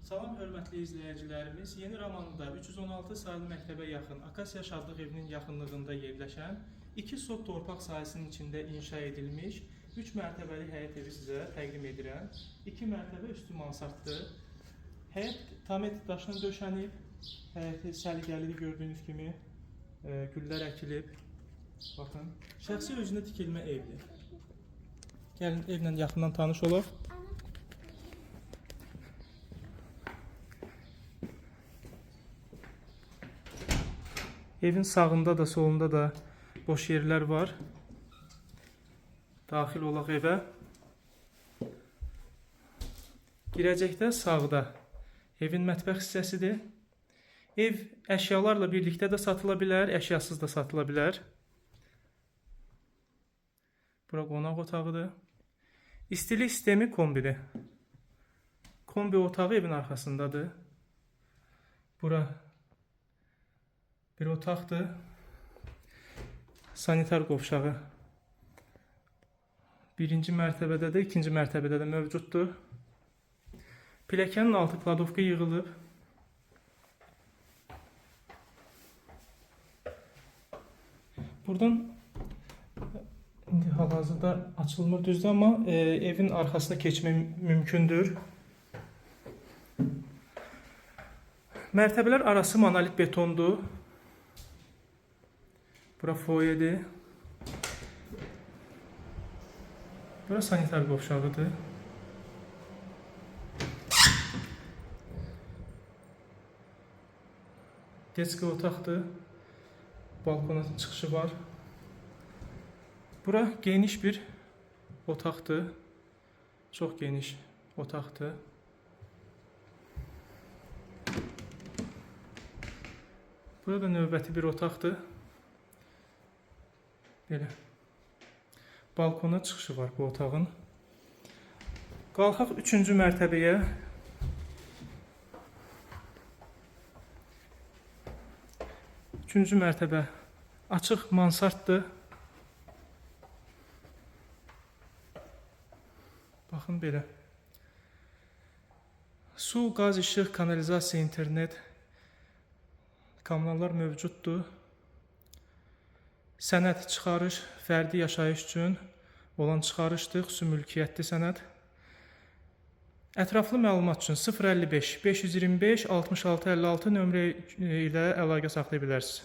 Salam hörmətli izləyicilərimiz, Yeni Ramanlıda 316 sayılı məktəbə yaxın Akasiya Şadlıq evinin yaxınlığında yerləşən 2 sot torpaq sahəsinin içində inşa edilmiş 3 mərtəbəli həyət evi sizə təqdim edirəm. 2 mərtəbə üstü mansarddır. Həyət tamet daşla döşənib, həyəti səliqəli gördüyünüz kimi güllər əkilib. Baxın, şəxsi özünə tikilmə evdir. Gəlin evlə yaxından tanış olaq. Evin sağında da solunda da boş yerlər var. Daxil olaq evə. Girəcəkdə sağda evin mətbəx hissəsidir. Ev əşyalarla birlikdə də satıla bilər, əşyasız da satıla bilər. Bura qonaq otağıdır. İstilik sistemi kombidir. Kombi otağı evin arxasındadır. Bura bir otaqdır. Sanitar qovşağı birinci mərtəbədə də, ikinci mərtəbədə də mövcuddur. Pilləkənin altı kladovka yığılıb. Buradan indi hal-hazırda açılmır düzdür, amma evin arxasına keçmək mümkündür. Mərtəbələr arası monolit betondur. Bura foyedir. Bura sanitar qovşağıdır. Detski otaqdır. Balkona çıxışı var. Bura geniş bir otaqdır. Çox geniş otaqdır. Burada növbəti bir otaqdır. Belə. Balkona çıxışı var bu otağın. Qalxaq 3-cü mərtəbəyə. Üçüncü mərtəbə açıq mansarddır. Baxın belə. Su, qaz, işıq, kanalizasiya, internet, kommunallar mövcuddur. Sənəd çıxarış fərdi yaşayış üçün olan çıxarışdır, xüsusi mülkiyyətli sənəd. Ətraflı məlumat üçün 055 525 66 56 nömrə ilə əlaqə saxlaya bilərsiniz.